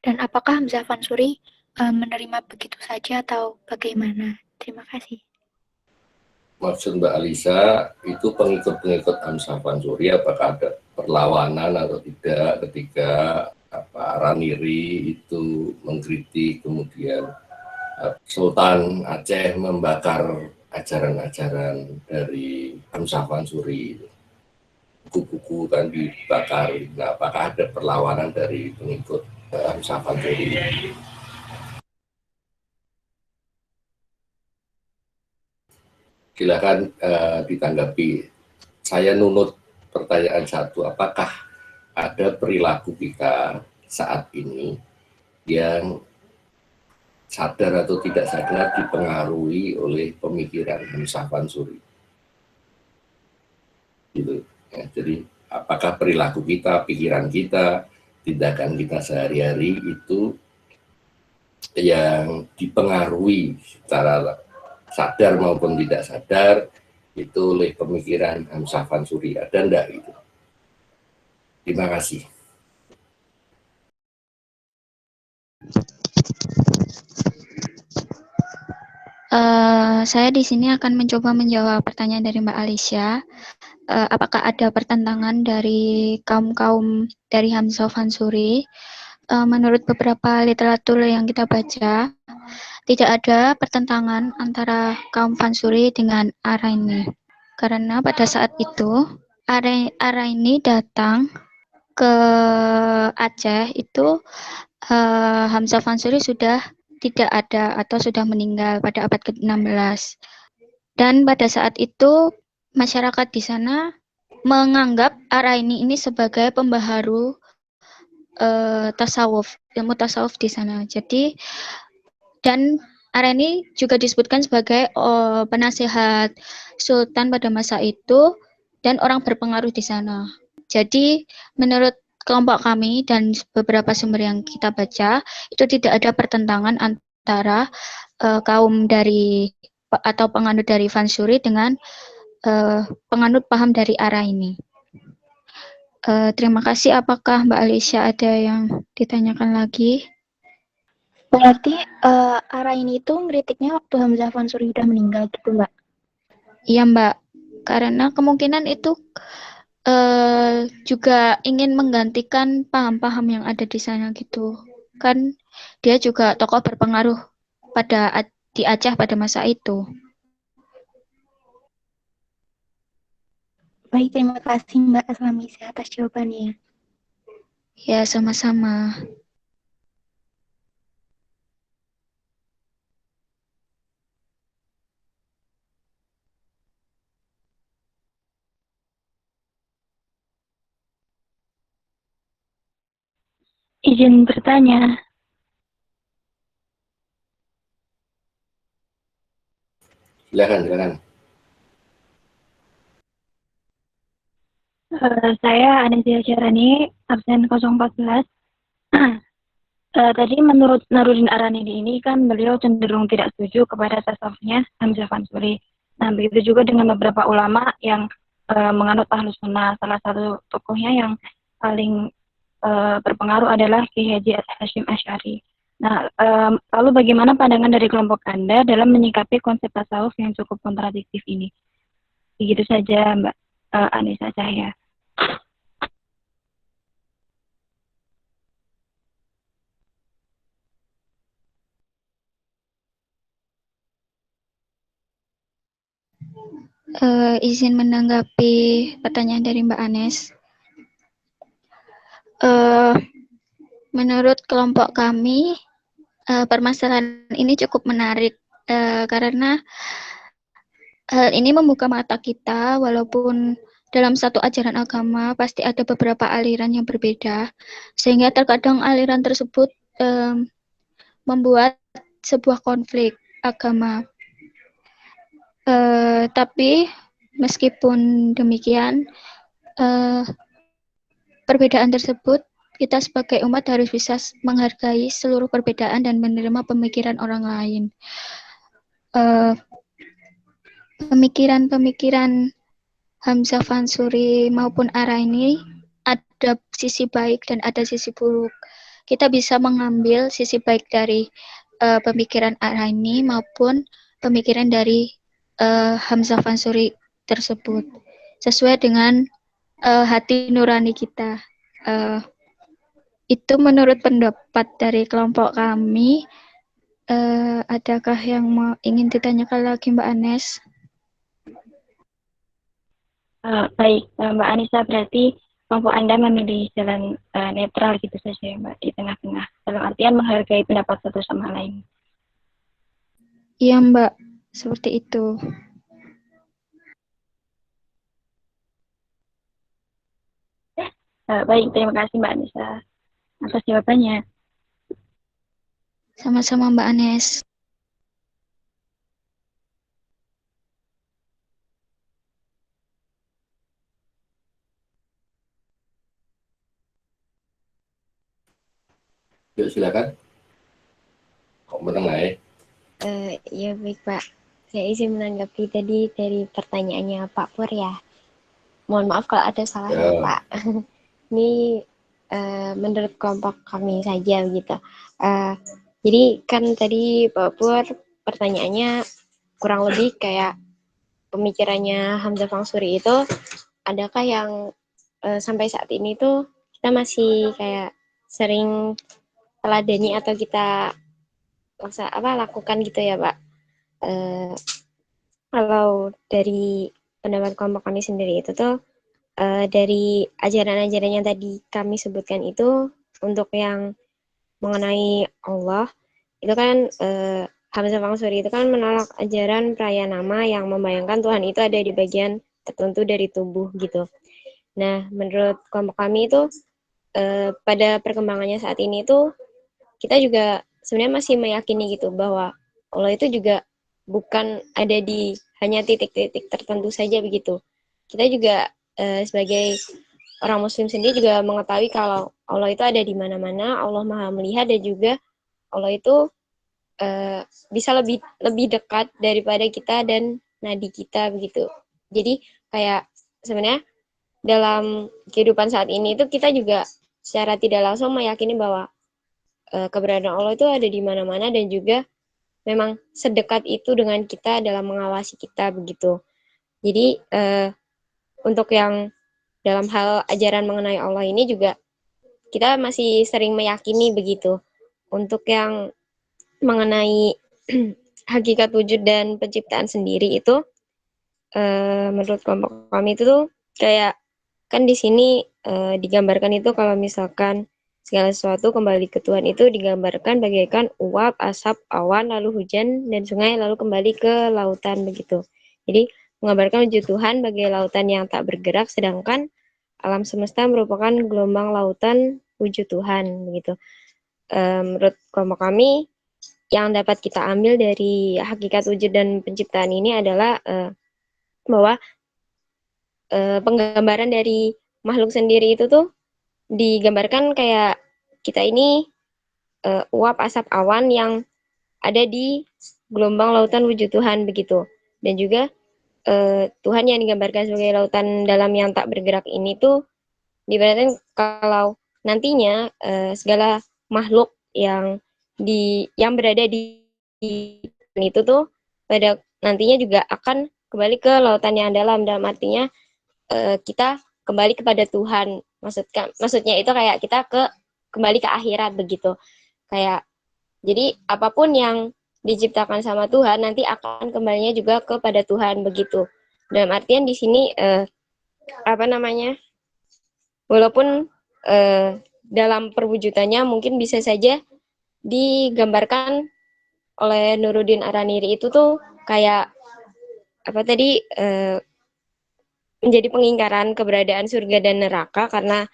Dan apakah Hamzah Fangsuri menerima begitu saja atau bagaimana? Terima kasih. Maksud Mbak Alisa, itu pengikut-pengikut Hamzah Fangsuri apakah ada perlawanan atau tidak ketika Araniri itu mengkritik, kemudian Sultan Aceh membakar ajaran-ajaran dari Hamzah Fangsuri. buku-buku kan dibakar. Nah, apakah ada perlawanan dari pengikut Hamzah Fansuri? Silakan ditanggapi. Saya nunut pertanyaan satu, apakah ada perilaku kita saat ini yang sadar atau tidak sadar dipengaruhi oleh pemikiran Hamzah Fansuri? Gitu. Ya, jadi apakah perilaku kita, pikiran kita, tindakan kita sehari-hari itu yang dipengaruhi secara sadar maupun tidak sadar itu oleh pemikiran Hamzah Fansuri, ada enggak gitu? Terima kasih. Saya di sini akan mencoba menjawab pertanyaan dari Mbak Alicia. Apakah ada pertentangan dari kaum-kaum dari Hamzah Fansuri? Menurut beberapa literatur yang kita baca, tidak ada pertentangan antara kaum Fansuri dengan Araini. Karena pada saat itu, Araini datang ke Aceh itu Hamzah Fansuri sudah tidak ada atau sudah meninggal pada abad ke-16. Dan pada saat itu masyarakat di sana menganggap Araini ini sebagai pembaharu tasawuf, ilmu tasawuf di sana. Jadi dan Araini juga disebutkan sebagai penasehat sultan pada masa itu dan orang berpengaruh di sana. Jadi menurut kelompok kami dan beberapa sumber yang kita baca, itu tidak ada pertentangan antara kaum dari atau penganut dari Fansuri dengan penganut paham dari Araini. Terima kasih. Apakah Mbak Alicia ada yang ditanyakan lagi? Berarti Araini itu ngeritiknya waktu Hamzah Fansuri udah meninggal gitu, Mbak? Iya, Mbak. Karena kemungkinan itu juga ingin menggantikan paham-paham yang ada di sana gitu. Kan dia juga tokoh berpengaruh di Aceh pada masa itu. Baik, terima kasih Mbak Aslamisi atas jawabannya. Ya, sama-sama. Izin bertanya. Silakan. Saya Anisia Syarani, absen 014. Tadi menurut Nuruddin Aranidi ini kan beliau cenderung tidak setuju kepada tasawufnya Hamzah Fansuri. Nah, begitu juga dengan beberapa ulama yang menganut Ahlus Sunnah. Salah satu tokohnya yang paling berpengaruh adalah Ki Haji Hasyim Asy'ari. Nah, lalu bagaimana pandangan dari kelompok Anda dalam menyikapi konsep tasawuf yang cukup kontradiktif ini? Begitu saja, Mbak Anissa Cahya. Izin menanggapi pertanyaan dari Mbak Anes. Menurut kelompok kami, permasalahan ini cukup menarik karena hal ini membuka mata kita, walaupun dalam satu ajaran agama pasti ada beberapa aliran yang berbeda, sehingga terkadang aliran tersebut membuat sebuah konflik agama. Tapi meskipun demikian, perbedaan tersebut kita sebagai umat harus bisa menghargai seluruh perbedaan dan menerima pemikiran orang lain. Pemikiran-pemikiran Hamzah Fansuri maupun Araini ada sisi baik dan ada sisi buruk. Kita bisa mengambil sisi baik dari pemikiran Araini maupun pemikiran dari Hamzah Fansuri tersebut sesuai dengan hati nurani kita. Itu menurut pendapat dari kelompok kami. Adakah yang ingin ditanyakan lagi, Mbak Anes? Baik, Mbak Anissa, berarti kelompok Anda memilih jalan netral gitu saja ya, Mbak, di tengah-tengah. Dalam artian menghargai pendapat satu sama lain. Iya, Mbak. Seperti itu. Baik, terima kasih Mbak Anissa atas jawabannya. Sama-sama, Mbak Anes. Yuk, silakan. Kok menengah Ya baik Pak, saya izin menanggapi tadi dari pertanyaannya Pak Pur ya. Mohon maaf kalau ada salahnya ya. Pak. Ini menurut kelompok kami saja gitu. Jadi kan tadi Pak Pur pertanyaannya kurang lebih kayak pemikirannya Hamzah Fangsuri itu, adakah yang sampai saat ini tuh kita masih kayak sering teladani atau kita lakukan gitu ya Pak. Kalau dari pendapat kelompok kami sendiri itu tuh dari ajaran-ajaran yang tadi kami sebutkan itu, untuk yang mengenai Allah itu kan Hamzah Fangsuri itu kan menolak ajaran perayaan nama yang membayangkan Tuhan itu ada di bagian tertentu dari tubuh gitu. Nah, menurut kelompok kami itu pada perkembangannya saat ini itu kita juga sebenarnya masih meyakini gitu bahwa Allah itu juga bukan ada di hanya titik-titik tertentu saja begitu. Kita juga sebagai orang Muslim sendiri juga mengetahui kalau Allah itu ada di mana-mana, Allah Maha melihat, dan juga Allah itu bisa lebih dekat daripada kita dan nadi kita begitu. Jadi kayak sebenarnya dalam kehidupan saat ini itu kita juga secara tidak langsung meyakini bahwa keberadaan Allah itu ada di mana-mana dan juga memang sedekat itu dengan kita dalam mengawasi kita begitu. Jadi untuk yang dalam hal ajaran mengenai Allah ini juga kita masih sering meyakini begitu. Untuk yang mengenai hakikat wujud dan penciptaan sendiri itu menurut kelompok kami itu tuh kayak kan di sini digambarkan itu kalau misalkan segala sesuatu kembali ke Tuhan itu digambarkan bagaikan uap, asap, awan, lalu hujan, dan sungai, lalu kembali ke lautan begitu. Jadi menggambarkan wujud Tuhan bagai lautan yang tak bergerak, sedangkan alam semesta merupakan gelombang lautan wujud Tuhan begitu. Menurut kelompok kami yang dapat kita ambil dari hakikat wujud dan penciptaan ini adalah bahwa penggambaran dari makhluk sendiri itu tuh digambarkan kayak kita ini uap, asap, awan yang ada di gelombang lautan wujud Tuhan begitu. Dan juga Tuhan yang digambarkan sebagai lautan dalam yang tak bergerak ini tuh diberarti kalau nantinya segala makhluk yang berada di itu tuh pada nantinya juga akan kembali ke lautan yang dalam artinya kita kembali kepada Tuhan. Maksudnya itu kayak kita kembali ke akhirat begitu. Kayak jadi apapun yang diciptakan sama Tuhan nanti akan kembalinya juga kepada Tuhan begitu. Dalam artian di sini walaupun dalam perwujudannya mungkin bisa saja digambarkan oleh Nuruddin Araniri itu tuh kayak menjadi pengingkaran keberadaan surga dan neraka, karena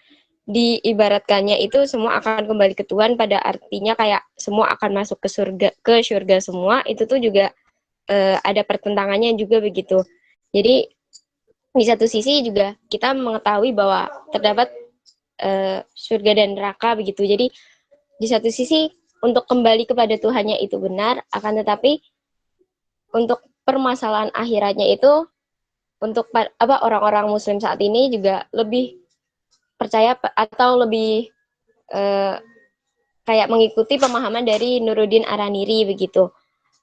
diibaratkannya itu semua akan kembali ke Tuhan, pada artinya kayak semua akan masuk ke surga semua, itu tuh juga ada pertentangannya juga begitu. Jadi di satu sisi juga kita mengetahui bahwa terdapat surga dan neraka begitu. Jadi di satu sisi untuk kembali kepada Tuhannya itu benar, akan tetapi untuk permasalahan akhiratnya itu untuk orang-orang Muslim saat ini juga lebih percaya atau lebih kayak mengikuti pemahaman dari Nuruddin Araniri begitu.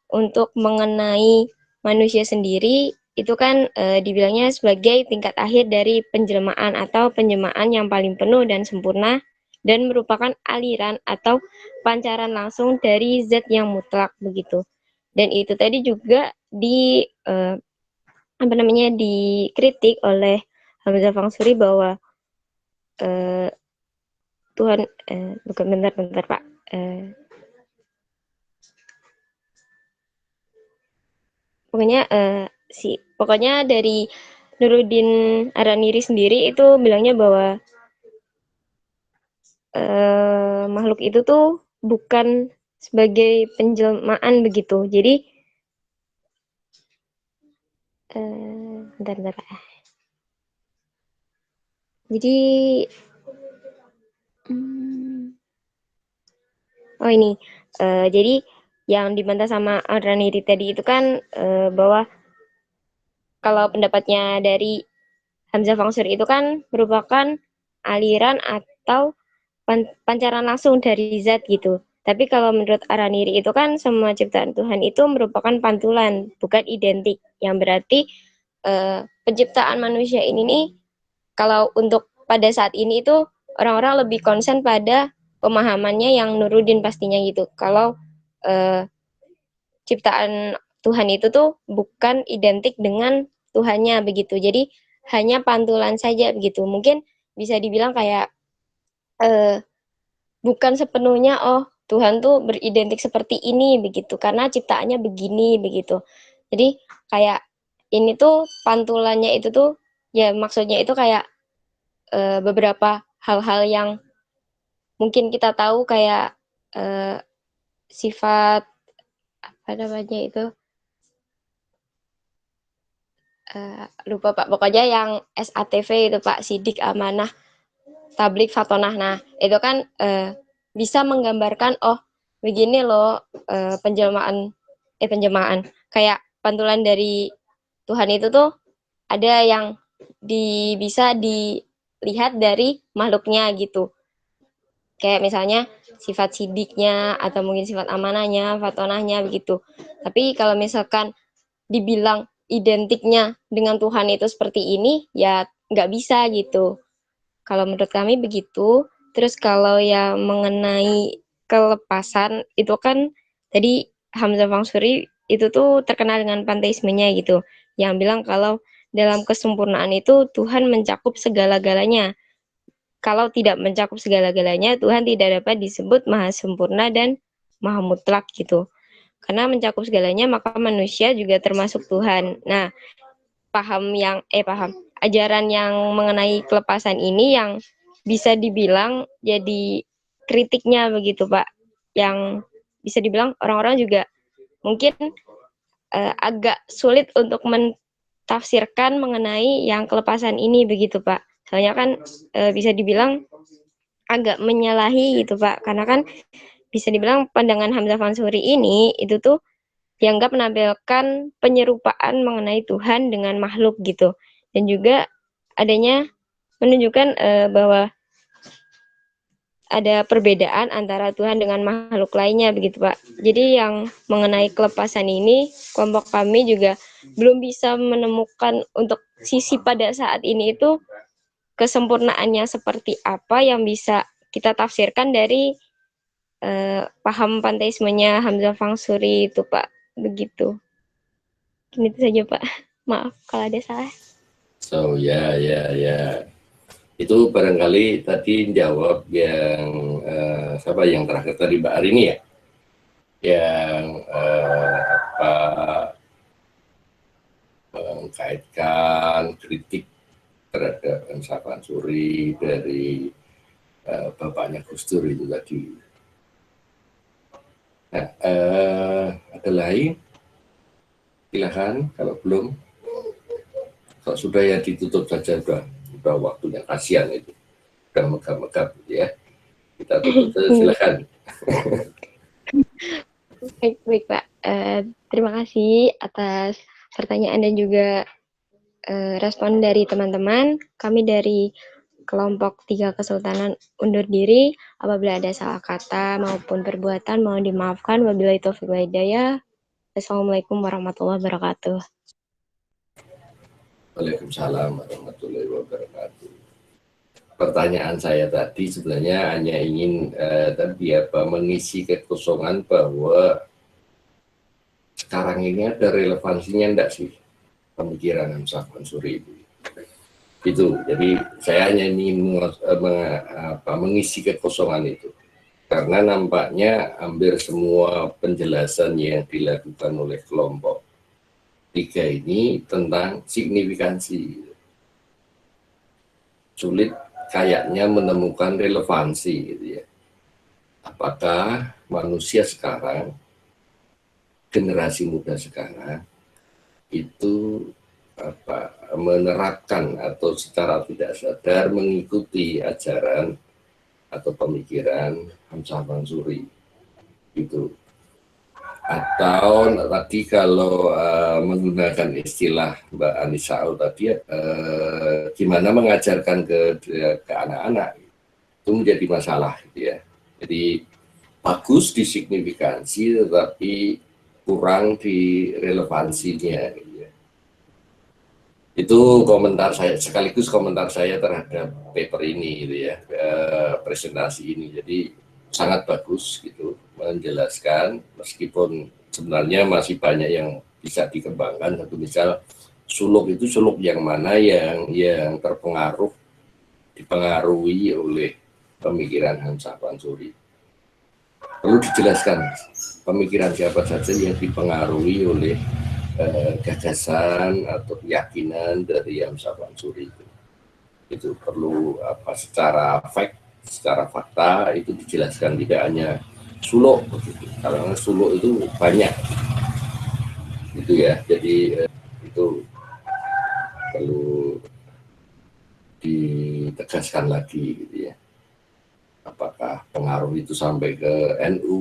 Untuk mengenai manusia sendiri itu kan dibilangnya sebagai tingkat akhir dari penjelmaan atau penjemaan yang paling penuh dan sempurna, dan merupakan aliran atau pancaran langsung dari zat yang mutlak begitu. Dan itu tadi juga dikritik oleh Hamzah Fangsuri bahwa Tuhan bukan bentar Pak. Pokoknya dari Nuruddin Araniri sendiri itu bilangnya bahwa makhluk itu tuh bukan sebagai penjelmaan begitu. Jadi bentar Pak. Jadi ini jadi yang dibantah sama Araniri tadi itu kan bahwa kalau pendapatnya dari Hamzah Fangsuri itu kan merupakan aliran atau pancaran langsung dari zat gitu. Tapi kalau menurut Araniri itu kan semua ciptaan Tuhan itu merupakan pantulan, bukan identik. Yang berarti penciptaan manusia ini nih, kalau untuk pada saat ini itu orang-orang lebih konsen pada pemahamannya yang Nuruddin pastinya gitu. Kalau ciptaan Tuhan itu tuh bukan identik dengan Tuhannya begitu. Jadi hanya pantulan saja begitu. Mungkin bisa dibilang kayak bukan sepenuhnya Tuhan tuh beridentik seperti ini begitu karena ciptaannya begini begitu. Jadi kayak ini tuh pantulannya itu tuh ya maksudnya itu kayak beberapa hal-hal yang mungkin kita tahu kayak sifat apa namanya itu lupa Pak, pokoknya yang SATV itu Pak, Sidik, Amanah, Tablik, Fatonah. Nah itu kan bisa menggambarkan begini loh penjelmaan kayak pantulan dari Tuhan itu tuh ada yang bisa dilihat dari makhluknya gitu. Kayak misalnya sifat sidiknya atau mungkin sifat amanahnya, fatonahnya begitu. Tapi kalau misalkan dibilang identiknya dengan Tuhan itu seperti ini, ya nggak bisa gitu. Kalau menurut kami begitu. Terus kalau yang mengenai kelepasan, itu kan tadi Hamzah Fangsuri itu tuh terkenal dengan panteismenya gitu. Yang bilang kalau dalam kesempurnaan itu Tuhan mencakup segala-galanya. Kalau tidak mencakup segala-galanya, Tuhan tidak dapat disebut maha sempurna dan maha mutlak gitu. Karena mencakup segalanya, maka manusia juga termasuk Tuhan. Nah, ajaran yang mengenai kelepasan ini yang bisa dibilang jadi kritiknya begitu Pak. Yang bisa dibilang orang-orang juga mungkin agak sulit untuk mentafsirkan mengenai yang kelepasan ini begitu Pak. Soalnya kan bisa dibilang agak menyalahi gitu Pak. Karena kan bisa dibilang pandangan Hamzah Fangsuri ini itu tuh dianggap menampilkan penyerupaan mengenai Tuhan dengan makhluk gitu. Dan juga adanya menunjukkan bahwa ada perbedaan antara Tuhan dengan makhluk lainnya begitu Pak. Jadi yang mengenai kelepasan ini, kelompok kami juga belum bisa menemukan untuk sisi pada saat ini itu kesempurnaannya seperti apa yang bisa kita tafsirkan dari paham panteismenya Hamzah Fangsuri itu Pak. Begitu. Gitu saja Pak. Maaf kalau ada salah. So ya. Itu barangkali tadi jawab yang siapa yang terakhir tadi Mbak Arini ya, yang mengkaitkan kritik terhadap Hamzah Fangsuri dari bapaknya Gus Dur itu tadi. Nah, ada lain? Silahkan kalau belum. Kalau sudah ya ditutup saja, udah waktunya, kasihan itu. Udah megap-megap ya. Kita tutup saja, silahkan. Baik Pak. Terima kasih atas pertanyaan dan juga respon dari teman-teman. Kami dari kelompok 3 Kesultanan undur diri. Apabila ada salah kata maupun perbuatan mohon dimaafkan. Wabillahi taufiq wal hidayah. Assalamualaikum warahmatullahi wabarakatuh. Waalaikumsalam warahmatullahi wabarakatuh. Pertanyaan saya tadi sebenarnya hanya ingin mengisi kekosongan bahwa sekarang ini ada relevansinya enggak sih pemikiran Hamzah Fangsuri itu. Itu. Jadi saya hanya ingin mengisi kekosongan itu. Karena nampaknya hampir semua penjelasan yang dilakukan oleh kelompok 3 ini tentang signifikansi. Sulit kayaknya menemukan relevansi gitu ya. Apakah manusia sekarang, generasi muda sekarang itu menerapkan atau secara tidak sadar mengikuti ajaran atau pemikiran Hamzah Mansuri itu, atau tadi kalau menggunakan istilah Mbak Anissa tadi gimana mengajarkan ke anak-anak itu menjadi masalah gitu ya. Jadi bagus di signifikansi tetapi kurang di relevansinya gitu ya. Itu komentar saya, sekaligus komentar saya terhadap paper ini gitu ya, presentasi ini. Jadi sangat bagus gitu menjelaskan, meskipun sebenarnya masih banyak yang bisa dikembangkan. Satu misal suluk itu suluk yang mana yang dipengaruhi oleh pemikiran Hamzah Mansuri. Perlu dijelaskan pemikiran siapa saja yang dipengaruhi oleh gagasan atau keyakinan dari Hamzah Mansuri itu perlu secara fakta itu dijelaskan, tidak hanya suluk begitu. Karena suluk itu banyak gitu ya. Jadi itu perlu ditegaskan lagi gitu ya. Apakah pengaruh itu sampai ke NU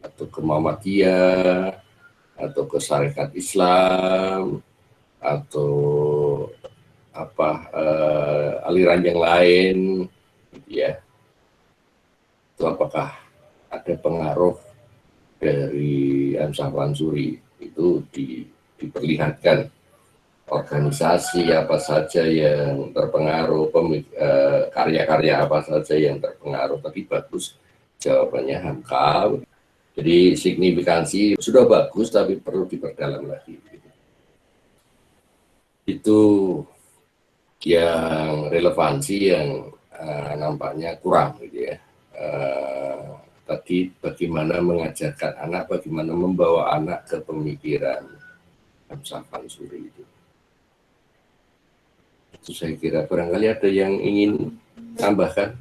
atau ke Muhammadiyah atau ke Syarikat Islam atau aliran yang lain gitu ya. Itu apakah ada pengaruh dari Hamzah Mansuri itu diperlihatkan organisasi apa saja yang terpengaruh, karya-karya apa saja yang terpengaruh. Tadi bagus jawabannya Hamka. Jadi signifikansi sudah bagus tapi perlu diperdalam lagi. Itu yang relevansi yang nampaknya kurang gitu ya. Tadi bagaimana mengajarkan anak, bagaimana membawa anak ke pemikiran Hamzah Mansuri itu. Itu saya kira barangkali ada yang ingin tambahkan.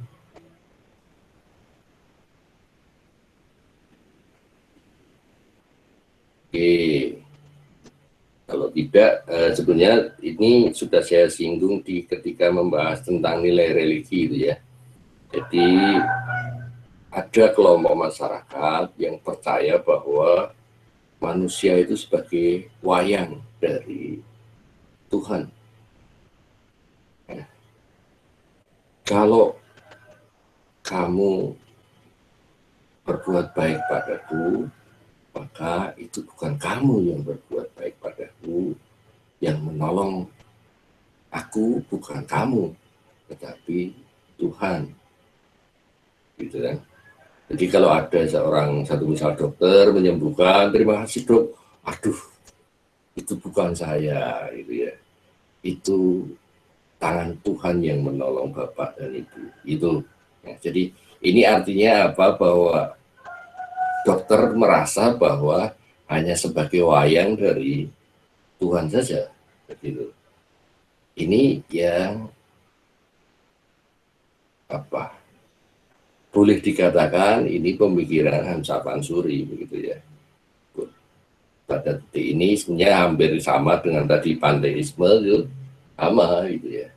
Oke, kalau tidak sebenarnya ini sudah saya singgung ketika membahas tentang nilai religi itu ya. Jadi ada kelompok masyarakat yang percaya bahwa manusia itu sebagai wayang dari Tuhan. Kalau kamu berbuat baik padaku, maka itu bukan kamu yang berbuat baik padaku, yang menolong aku bukan kamu, tetapi Tuhan. Gitu kan. Jadi kalau ada satu misal dokter menyembuhkan, terima kasih dok, aduh itu bukan saya, gitu ya. Itu tangan Tuhan yang menolong Bapak dan Ibu. Itu. Ya, jadi ini artinya apa? Bahwa dokter merasa bahwa hanya sebagai wayang dari Tuhan saja, begitu. Ini yang boleh dikatakan ini pemikiran Hamzah Mansuri, begitu ya. Pada titik ini sebenarnya hampir sama dengan tadi panteisme, itu sama, gitu ya.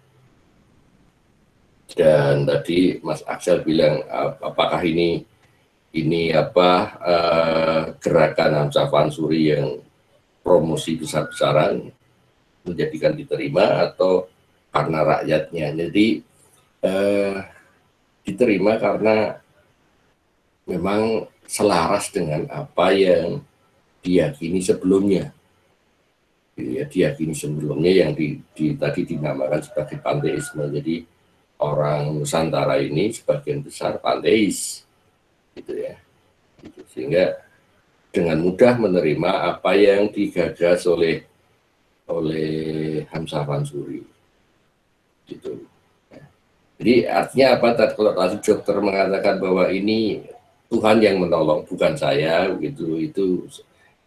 Dan tadi Mas Aksel bilang apakah ini gerakan Hamzah Mansuri yang promosi besar-besaran menjadikan diterima atau karena rakyatnya. Jadi diterima karena memang selaras dengan apa yang diyakini sebelumnya. Ya, diyakini sebelumnya yang tadi dinamakan sebagai panteisme. Jadi orang Nusantara ini sebagian besar panteis. Gitu ya. Gitu. Sehingga dengan mudah menerima apa yang digagas oleh oleh Hamzah Fansuri gitu. Jadi artinya apa? Kalau tadi dokter mengatakan bahwa ini Tuhan yang menolong, bukan saya, begitu. Itu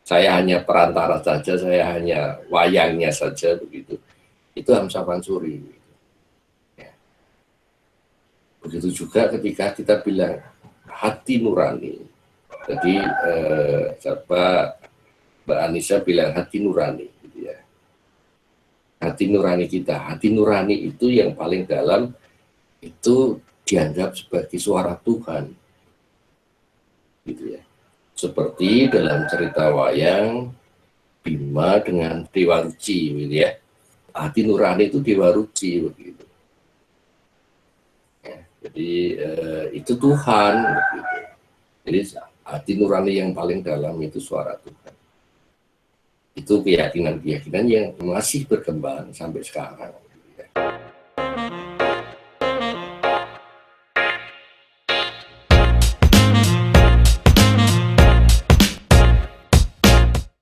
saya hanya perantara saja, saya hanya wayangnya saja, begitu. Itu Hamzah Fansuri. Ya. Begitu juga ketika kita bilang hati nurani. Jadi Mbak Anissa bilang hati nurani, gitu ya. Hati nurani kita, hati nurani itu yang paling dalam, itu dianggap sebagai suara Tuhan, gitu ya. Seperti dalam cerita wayang Bima dengan Dewa Ruci, gitu ya. Hati nurani itu Dewa Ruci, begitu. Ya, jadi itu Tuhan, begitu. Jadi hati nurani yang paling dalam itu suara Tuhan. Itu keyakinan-keyakinan yang masih berkembang sampai sekarang.